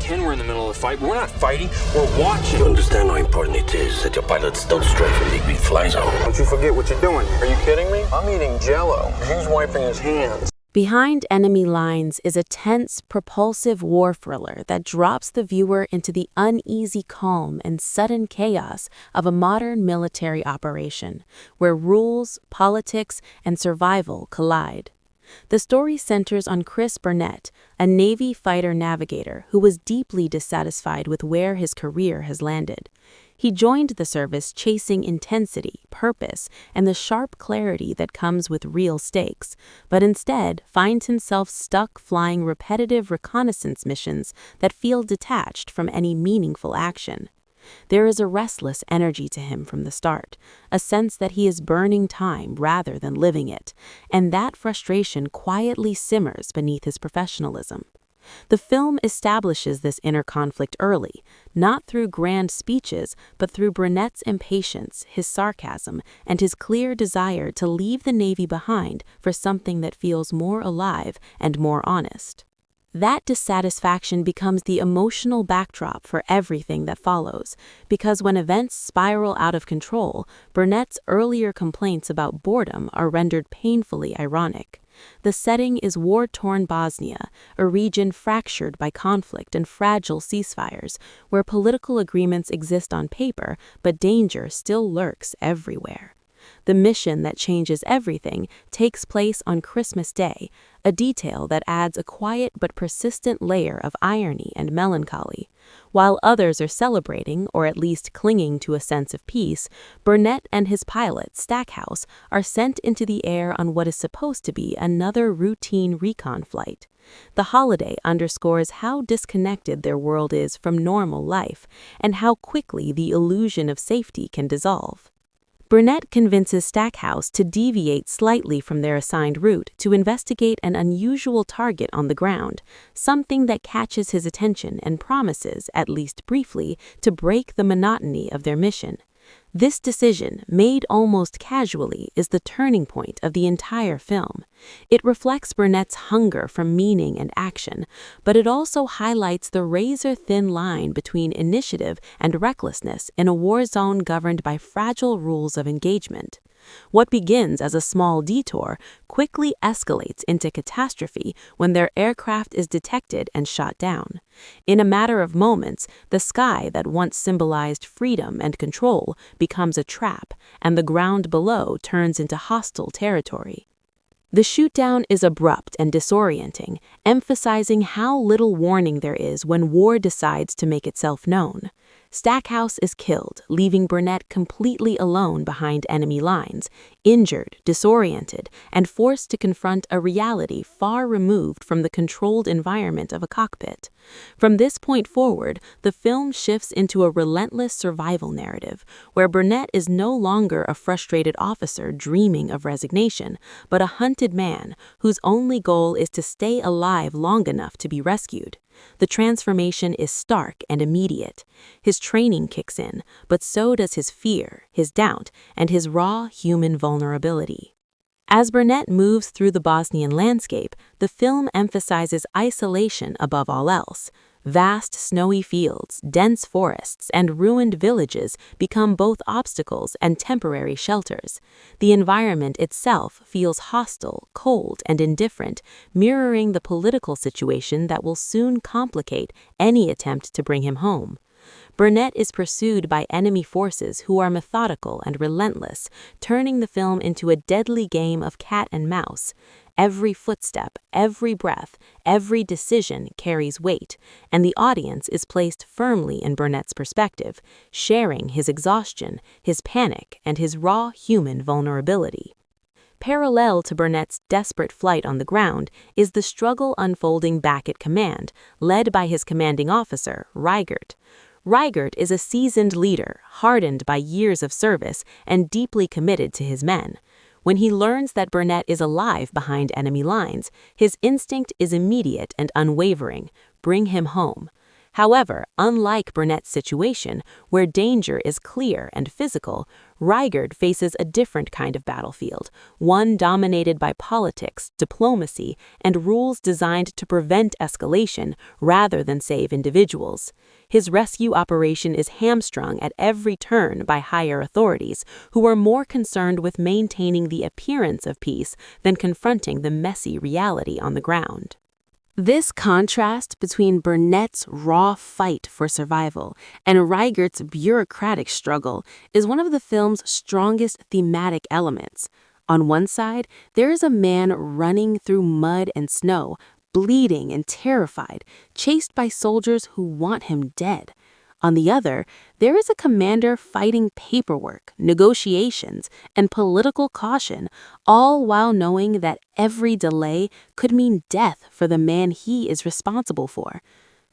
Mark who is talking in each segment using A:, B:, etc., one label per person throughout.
A: pretend we're in the middle of the fight. We're not fighting, we're watching.
B: You understand how important it is that your pilots don't stray from the agreed fly zone?
A: Don't you forget what you're doing. Are you kidding me? I'm eating Jell-O. He's wiping his hands.
C: Behind Enemy Lines is a tense, propulsive war thriller that drops the viewer into the uneasy calm and sudden chaos of a modern military operation, where rules, politics, and survival collide. The story centers on Chris Burnett, a Navy fighter navigator who was deeply dissatisfied with where his career has landed. He joined the service chasing intensity, purpose, and the sharp clarity that comes with real stakes, but instead finds himself stuck flying repetitive reconnaissance missions that feel detached from any meaningful action. There is a restless energy to him from the start, a sense that he is burning time rather than living it, and that frustration quietly simmers beneath his professionalism. The film establishes this inner conflict early, not through grand speeches, but through Burnett's impatience, his sarcasm, and his clear desire to leave the Navy behind for something that feels more alive and more honest. That dissatisfaction becomes the emotional backdrop for everything that follows, because when events spiral out of control, Burnett's earlier complaints about boredom are rendered painfully ironic. The setting is war-torn Bosnia, a region fractured by conflict and fragile ceasefires, where political agreements exist on paper, but danger still lurks everywhere. The mission that changes everything takes place on Christmas Day, a detail that adds a quiet but persistent layer of irony and melancholy. While others are celebrating, or at least clinging to a sense of peace, Burnett and his pilot, Stackhouse, are sent into the air on what is supposed to be another routine recon flight. The holiday underscores how disconnected their world is from normal life, and how quickly the illusion of safety can dissolve. Burnett convinces Stackhouse to deviate slightly from their assigned route to investigate an unusual target on the ground, something that catches his attention and promises, at least briefly, to break the monotony of their mission. This decision, made almost casually, is the turning point of the entire film. It reflects Burnett's hunger for meaning and action, but it also highlights the razor-thin line between initiative and recklessness in a war zone governed by fragile rules of engagement. What begins as a small detour quickly escalates into catastrophe when their aircraft is detected and shot down. In a matter of moments, the sky that once symbolized freedom and control becomes a trap, and the ground below turns into hostile territory. The shootdown is abrupt and disorienting, emphasizing how little warning there is when war decides to make itself known. Stackhouse is killed, leaving Burnett completely alone behind enemy lines, injured, disoriented, and forced to confront a reality far removed from the controlled environment of a cockpit. From this point forward, the film shifts into a relentless survival narrative, where Burnett is no longer a frustrated officer dreaming of resignation, but a hunted man whose only goal is to stay alive long enough to be rescued. The transformation is stark and immediate. His training kicks in, but so does his fear, his doubt, and his raw human vulnerability. As Burnett moves through the Bosnian landscape, the film emphasizes isolation above all else. Vast snowy fields, dense forests, and ruined villages become both obstacles and temporary shelters. The environment itself feels hostile, cold, and indifferent, mirroring the political situation that will soon complicate any attempt to bring him home. Burnett is pursued by enemy forces who are methodical and relentless, turning the film into a deadly game of cat and mouse. Every footstep, every breath, every decision carries weight, and the audience is placed firmly in Burnett's perspective, sharing his exhaustion, his panic, and his raw human vulnerability. Parallel to Burnett's desperate flight on the ground is the struggle unfolding back at command, led by his commanding officer, Reigert. Reigert is a seasoned leader, hardened by years of service and deeply committed to his men. When he learns that Burnett is alive behind enemy lines, his instinct is immediate and unwavering: bring him home. However, unlike Burnett's situation, where danger is clear and physical, Reigard faces a different kind of battlefield, one dominated by politics, diplomacy, and rules designed to prevent escalation rather than save individuals. His rescue operation is hamstrung at every turn by higher authorities, who are more concerned with maintaining the appearance of peace than confronting the messy reality on the ground. This contrast between Burnett's raw fight for survival and Reigard's bureaucratic struggle is one of the film's strongest thematic elements. On one side, there is a man running through mud and snow, bleeding and terrified, chased by soldiers who want him dead. On the other, there is a commander fighting paperwork, negotiations, and political caution, all while knowing that every delay could mean death for the man he is responsible for.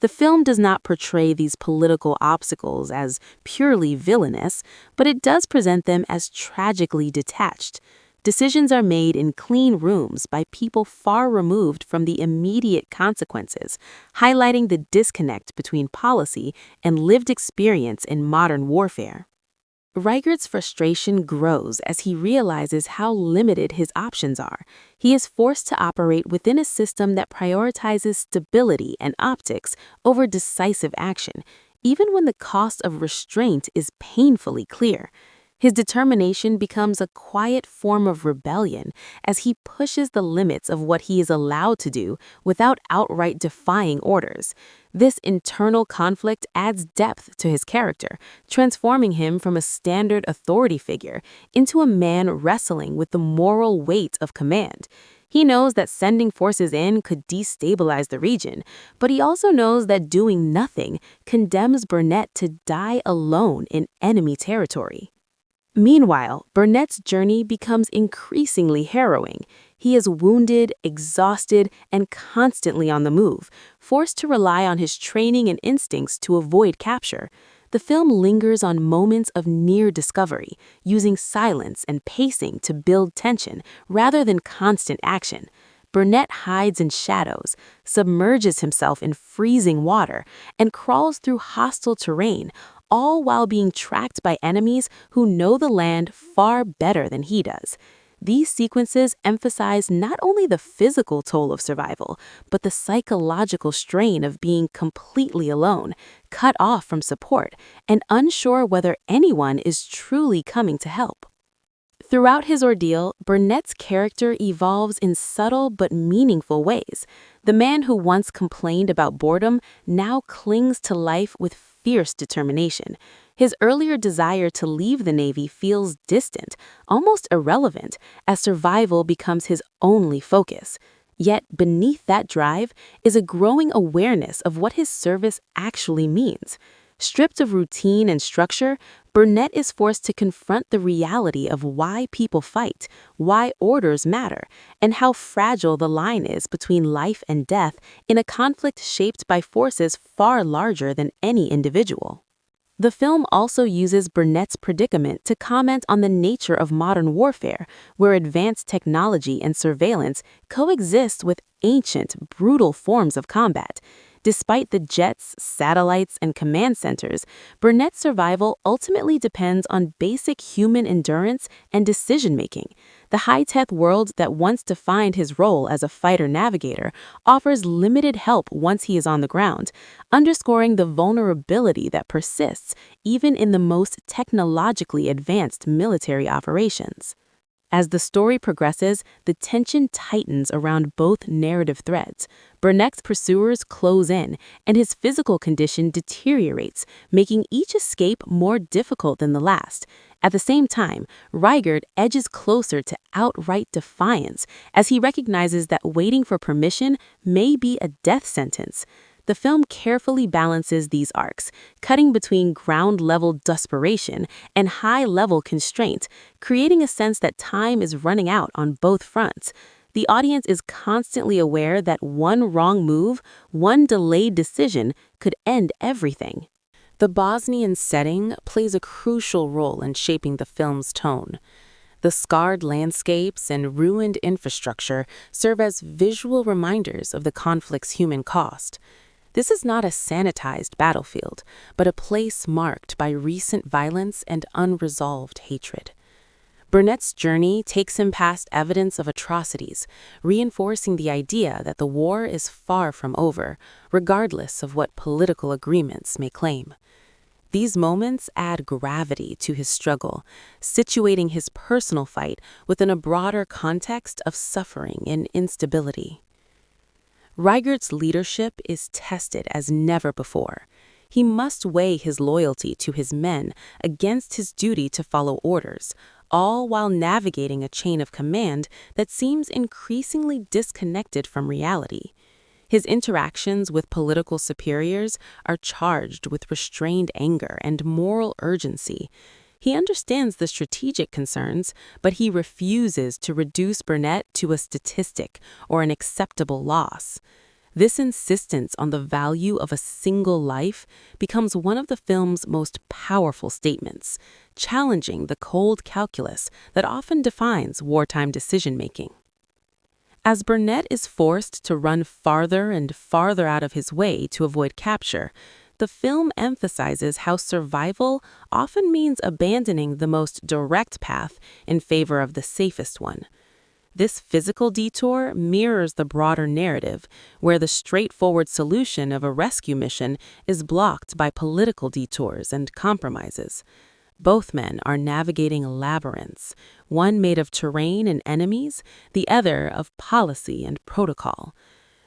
C: The film does not portray these political obstacles as purely villainous, but it does present them as tragically detached. Decisions are made in clean rooms by people far removed from the immediate consequences, highlighting the disconnect between policy and lived experience in modern warfare. Reigard's frustration grows as he realizes how limited his options are. He is forced to operate within a system that prioritizes stability and optics over decisive action, even when the cost of restraint is painfully clear. His determination becomes a quiet form of rebellion as he pushes the limits of what he is allowed to do without outright defying orders. This internal conflict adds depth to his character, transforming him from a standard authority figure into a man wrestling with the moral weight of command. He knows that sending forces in could destabilize the region, but he also knows that doing nothing condemns Burnett to die alone in enemy territory. Meanwhile, Burnett's journey becomes increasingly harrowing. He is wounded, exhausted, and constantly on the move, forced to rely on his training and instincts to avoid capture. The film lingers on moments of near discovery, using silence and pacing to build tension rather than constant action. Burnett hides in shadows, submerges himself in freezing water, and crawls through hostile terrain, all while being tracked by enemies who know the land far better than he does. These sequences emphasize not only the physical toll of survival, but the psychological strain of being completely alone, cut off from support, and unsure whether anyone is truly coming to help. Throughout his ordeal, Burnett's character evolves in subtle but meaningful ways. The man who once complained about boredom now clings to life with fierce determination. His earlier desire to leave the Navy feels distant, almost irrelevant, as survival becomes his only focus. Yet beneath that drive is a growing awareness of what his service actually means. Stripped of routine and structure, Burnett is forced to confront the reality of why people fight, why orders matter, and how fragile the line is between life and death in a conflict shaped by forces far larger than any individual. The film also uses Burnett's predicament to comment on the nature of modern warfare, where advanced technology and surveillance coexist with ancient, brutal forms of combat. Despite the jets, satellites, and command centers, Burnett's survival ultimately depends on basic human endurance and decision-making. The high-tech world that once defined his role as a fighter-navigator offers limited help once he is on the ground, underscoring the vulnerability that persists even in the most technologically advanced military operations. As the story progresses, the tension tightens around both narrative threads. Burnett's pursuers close in, and his physical condition deteriorates, making each escape more difficult than the last. At the same time, Reigard edges closer to outright defiance as he recognizes that waiting for permission may be a death sentence. The film carefully balances these arcs, cutting between ground-level desperation and high-level constraint, creating a sense that time is running out on both fronts. The audience is constantly aware that one wrong move, one delayed decision, could end everything. The Bosnian setting plays a crucial role in shaping the film's tone. The scarred landscapes and ruined infrastructure serve as visual reminders of the conflict's human cost. This is not a sanitized battlefield, but a place marked by recent violence and unresolved hatred. Burnett's journey takes him past evidence of atrocities, reinforcing the idea that the war is far from over, regardless of what political agreements may claim. These moments add gravity to his struggle, situating his personal fight within a broader context of suffering and instability. Reigert's leadership is tested as never before. He must weigh his loyalty to his men against his duty to follow orders, all while navigating a chain of command that seems increasingly disconnected from reality. His interactions with political superiors are charged with restrained anger and moral urgency. He understands the strategic concerns, but he refuses to reduce Burnett to a statistic or an acceptable loss. This insistence on the value of a single life becomes one of the film's most powerful statements, challenging the cold calculus that often defines wartime decision-making. As Burnett is forced to run farther and farther out of his way to avoid capture, the film emphasizes how survival often means abandoning the most direct path in favor of the safest one. This physical detour mirrors the broader narrative, where the straightforward solution of a rescue mission is blocked by political detours and compromises. Both men are navigating labyrinths, one made of terrain and enemies, the other of policy and protocol.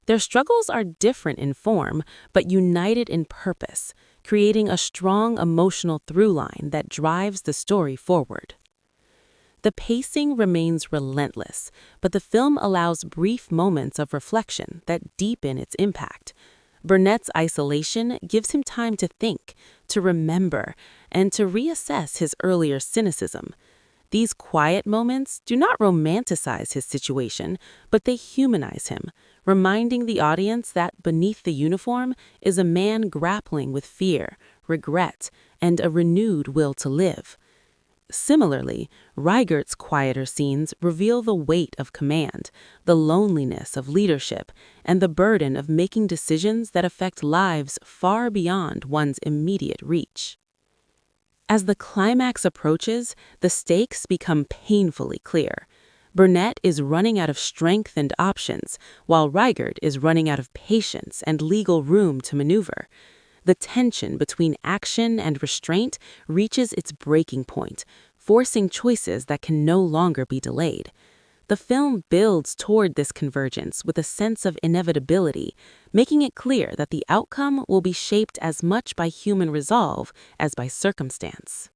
C: Their struggles are different in form, but united in purpose, creating a strong emotional through line that drives the story forward. The pacing remains relentless, but the film allows brief moments of reflection that deepen its impact. Burnett's isolation gives him time to think, to remember, and to reassess his earlier cynicism. These quiet moments do not romanticize his situation, but they humanize him, reminding the audience that beneath the uniform is a man grappling with fear, regret, and a renewed will to live. Similarly, Reigert's quieter scenes reveal the weight of command, the loneliness of leadership, and the burden of making decisions that affect lives far beyond one's immediate reach. As the climax approaches, the stakes become painfully clear. Burnett is running out of strength and options, while Reigert is running out of patience and legal room to maneuver. The tension between action and restraint reaches its breaking point, forcing choices that can no longer be delayed. The film builds toward this convergence with a sense of inevitability, making it clear that the outcome will be shaped as much by human resolve as by circumstance.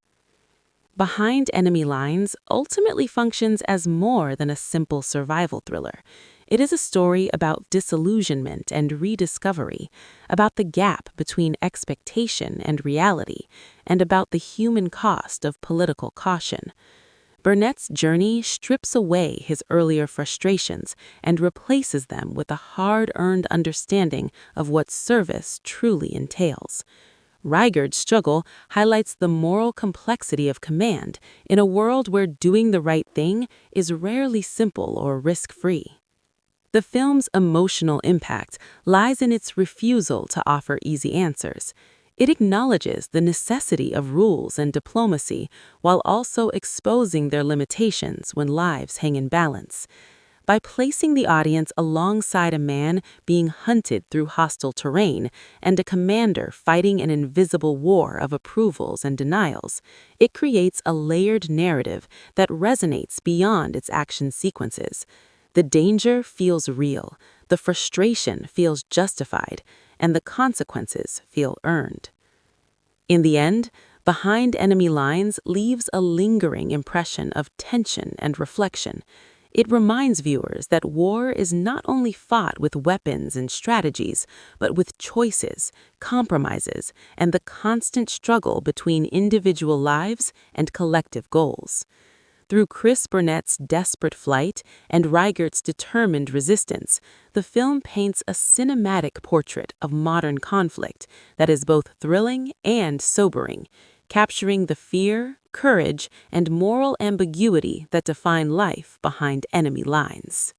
C: Behind Enemy Lines ultimately functions as more than a simple survival thriller. It is a story about disillusionment and rediscovery, about the gap between expectation and reality, and about the human cost of political caution. Burnett's journey strips away his earlier frustrations and replaces them with a hard-earned understanding of what service truly entails. Reigert's struggle highlights the moral complexity of command in a world where doing the right thing is rarely simple or risk-free. The film's emotional impact lies in its refusal to offer easy answers. It acknowledges the necessity of rules and diplomacy while also exposing their limitations when lives hang in balance. By placing the audience alongside a man being hunted through hostile terrain and a commander fighting an invisible war of approvals and denials, it creates a layered narrative that resonates beyond its action sequences. The danger feels real, the frustration feels justified, and the consequences feel earned. In the end, Behind Enemy Lines leaves a lingering impression of tension and reflection. It reminds viewers that war is not only fought with weapons and strategies, but with choices, compromises, and the constant struggle between individual lives and collective goals. Through Chris Burnett's desperate flight and Reigert's determined resistance, the film paints a cinematic portrait of modern conflict that is both thrilling and sobering, capturing the fear, courage, and moral ambiguity that define life behind enemy lines.